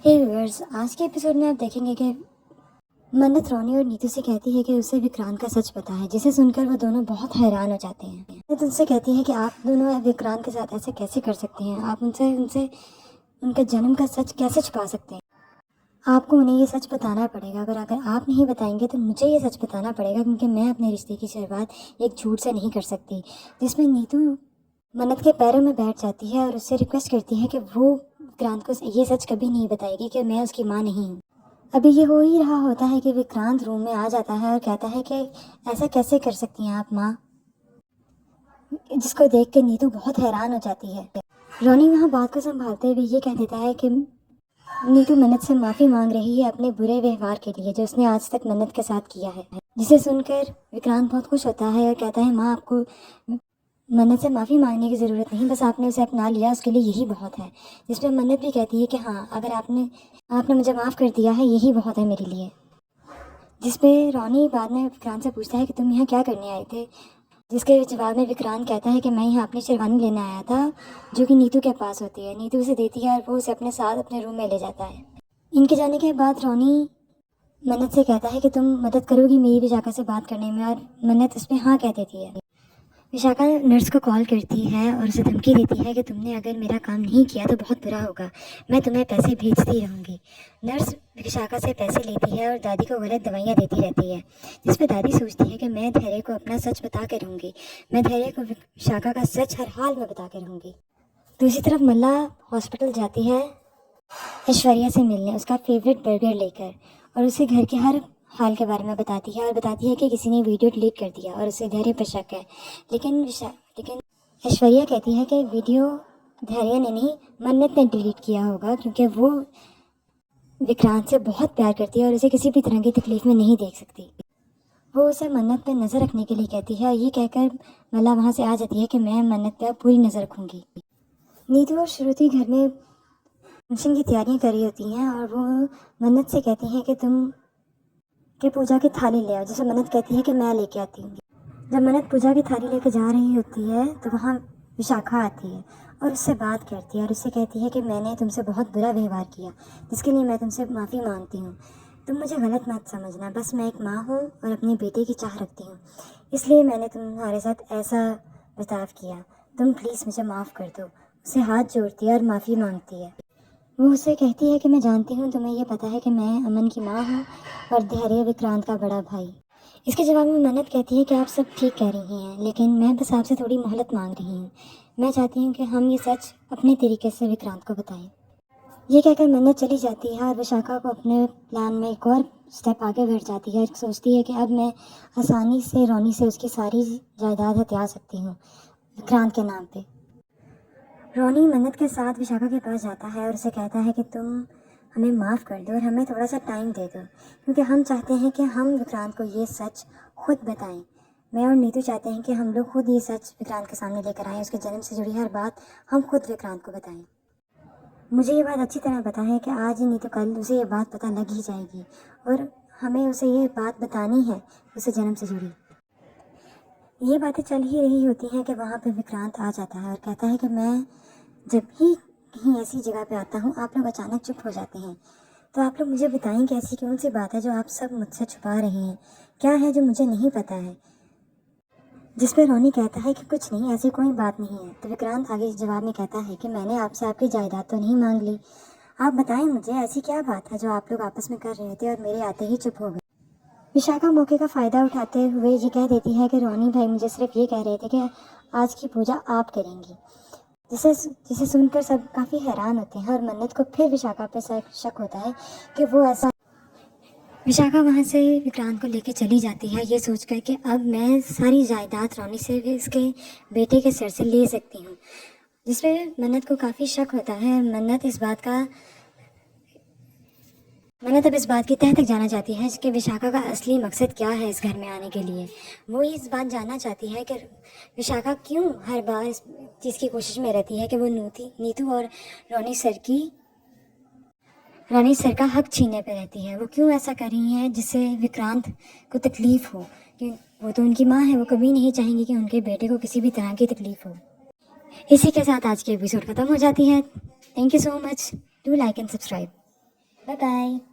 हे viewers, आज के episode में आप देखेंगे कि मन्नत रोनी और नीतू से कहती है कि उसे विक्रांत का सच पता है, जिसे सुनकर वो दोनों बहुत हैरान हो जाते हैं। मन्नत उनसे कहती है कि आप दोनों विक्रांत के साथ ऐसे कैसे कर सकते हैं, आप उनसे उनसे उनका जन्म का सच कैसे छुपा सकते हैं। आपको उन्हें ये सच बताना पड़ेगा। अगर आप नहीं बताएंगे तो मुझे ये सच बताना पड़ेगा, क्योंकि मैं अपने रिश्ते की शुरुआत एक झूठ से नहीं कर सकती। जिसमें नीतू मन्नत के पैरों में बैठ जाती है और उससे रिक्वेस्ट करती है कि वो विक्रांत को ये सच कभी नहीं बताएगी कि मैं उसकी माँ नहीं हूँ। अभी ये हो ही रहा होता है कि विक्रांत रूम में आ जाता है और कहता है कि ऐसा कैसे कर सकती हैं आप माँ, जिसको देख के नीतू बहुत हैरान हो जाती है। रोनी वहाँ बात को संभालते हुए ये कह देता है कि नीतू मन्नत से माफ़ी मांग रही है अपने बुरे व्यवहार के लिए जो उसने आज तक मन्नत के साथ किया है। जिसे सुनकर विक्रांत बहुत खुश होता है और कहता है, माँ, आपको मन्नत से माफ़ी मांगने की ज़रूरत नहीं, बस आपने उसे अपना लिया, उसके लिए यही बहुत है। जिसमें मन्नत भी कहती है कि हाँ, अगर आपने मुझे माफ़ कर दिया है, यही बहुत है मेरे लिए। जिसपे रोनी बाद में विक्रांत से पूछता है कि तुम यहाँ क्या करने आए थे, जिसके जवाब में विक्रांत कहता है कि मैं यहाँ अपनी शेरवानी लेने आया था, जो कि नीतू के पास होती है। नीतू उसे देती है और वो उसे अपने साथ अपने रूम में ले जाता है। इनके जाने के बाद रोनी मन्नत से कहता है कि तुम मदद करोगी मेरी विशाखा से बात करने में, और मन्नत उस पर हाँ कह देती है। विशाखा नर्स को कॉल करती है और उसे धमकी देती है कि तुमने अगर मेरा काम नहीं किया तो बहुत बुरा होगा, मैं तुम्हें पैसे भेजती रहूँगी। नर्स विशाखा से पैसे लेती है और दादी को गलत दवाइयाँ देती रहती है। जिस पर दादी सोचती है कि मैं धैर्य को अपना सच बता के रहूँगी, मैं धैर्य को विशाखा का सच हर हाल में बता के रहूँगी। दूसरी तरफ मल्ला हॉस्पिटल जाती है ऐश्वर्या से मिलने, उसका फेवरेट बर्गर लेकर, और उसे घर के हर हाल के बारे में बताती है और बताती है कि किसी ने वीडियो डिलीट कर दिया और उसे धैर्य पर शक है। लेकिन ऐश्वर्या कहती है कि वीडियो धैर्य ने नहीं, मन्नत ने डिलीट किया होगा, क्योंकि वो विक्रांत से बहुत प्यार करती है और उसे किसी भी तरह की तकलीफ में नहीं देख सकती। वो उसे मन्नत पर नज़र रखने के लिए कहती है। ये कहकर मल्ला वहाँ से आ जाती है कि मैं मन्नत पर पूरी नज़र रखूँगी। नीतू और श्रुति घर में फंक्शन की तैयारियां कर रही होती हैं और वो मन्नत से कहती हैं कि तुम के पूजा की थाली ले आओ, जिसे मन्नत कहती है कि मैं लेके आती हूँ। जब मन्नत पूजा की थाली लेके जा रही होती है तो वहाँ विशाखा आती है और उससे बात करती है और उससे कहती है कि मैंने तुमसे बहुत बुरा व्यवहार किया, जिसके लिए मैं तुमसे माफ़ी मांगती हूँ। तुम मुझे गलत मत समझना, बस मैं एक माँ हूँ और अपने बेटे की चाह रखती हूँ, इसलिए मैंने तुम्हारे साथ ऐसा बर्ताव किया। तुम प्लीज़ मुझे माफ़ कर दो। उसे हाथ जोड़ती है और माफ़ी मांगती है। वो उससे कहती है कि मैं जानती हूँ तुम्हें ये पता है कि मैं अमन की माँ हूँ और धैर्य विक्रांत का बड़ा भाई। इसके जवाब में मन्नत कहती है कि आप सब ठीक कह रही हैं, लेकिन मैं बस आपसे थोड़ी मोहलत मांग रही हूँ। मैं चाहती हूँ कि हम ये सच अपने तरीके से विक्रांत को बताएं। ये कहकर मन्नत चली जाती है और विशाखा को अपने प्लान में एक और स्टेप आगे बढ़ जाती है। सोचती है कि अब मैं आसानी से रोनी से उसकी सारी जायदाद हथिया सकती हूँ विक्रांत के नाम पे। रोनी मन्नत के साथ विशाखा के पास जाता है और उसे कहता है कि तुम हमें माफ़ कर दो और हमें थोड़ा सा टाइम दे दो, क्योंकि हम चाहते हैं कि हम विक्रांत को ये सच खुद बताएं। मैं और नीतू चाहते हैं कि हम लोग खुद ये सच विक्रांत के सामने लेकर आएँ, उसके जन्म से जुड़ी हर बात हम खुद विक्रांत को बताएं। मुझे ये बात अच्छी तरह पता है कि आज ही नहीं तो कल उसे ये बात पता लग ही जाएगी और हमें उसे ये बात बतानी है, उसे जन्म से जुड़ी। ये बातें चल ही रही होती हैं कि वहाँ पे विक्रांत आ जाता है और कहता है कि मैं जब भी कहीं ऐसी जगह पे आता हूँ आप लोग अचानक चुप हो जाते हैं, तो आप लोग मुझे बताएं कि ऐसी कौन सी बात है जो आप सब मुझसे छुपा रहे हैं, क्या है जो मुझे नहीं पता है। जिस पे रोनी कहता है कि कुछ नहीं, ऐसी कोई बात नहीं है। तो विक्रांत आगे जवाब में कहता है कि मैंने आपसे आपकी जायदाद तो नहीं मांग ली, आप बताएं मुझे ऐसी क्या बात है जो आप लोग आपस में कर रहे थे और मेरे आते ही चुप हो गए। विशाखा मौके का फ़ायदा उठाते हुए ये कह देती है कि रोनी भाई मुझे सिर्फ ये कह रहे थे कि आज की पूजा आप करेंगी। जिसे जिसे सुनकर सब काफ़ी हैरान होते हैं और मन्नत को फिर विशाखा पे शक होता है कि वो ऐसा। विशाखा वहाँ से विक्रांत को लेके चली जाती है ये सोचकर कि अब मैं सारी जायदाद रोनी से भी उसके बेटे के सिर से ले सकती हूँ। जिसपे मन्नत को काफ़ी शक होता है। मन्नत अब इस बात की तह तक जाना चाहती है कि विशाखा का असली मकसद क्या है इस घर में आने के लिए। वो इस बात जानना चाहती है कि विशाखा क्यों हर बार इस चीज़ की कोशिश में रहती है कि वो नीतू और रानी सर का हक छीनने पे रहती है। वो क्यों ऐसा कर रही हैं जिससे विक्रांत को तकलीफ़ हो, कि वो तो उनकी माँ है, वो कभी नहीं चाहेंगी कि उनके बेटे को किसी भी तरह की तकलीफ़ हो। इसी के साथ आज की एपिसोड ख़त्म हो जाती है। Thank you so much. Do like and subscribe. Bye bye.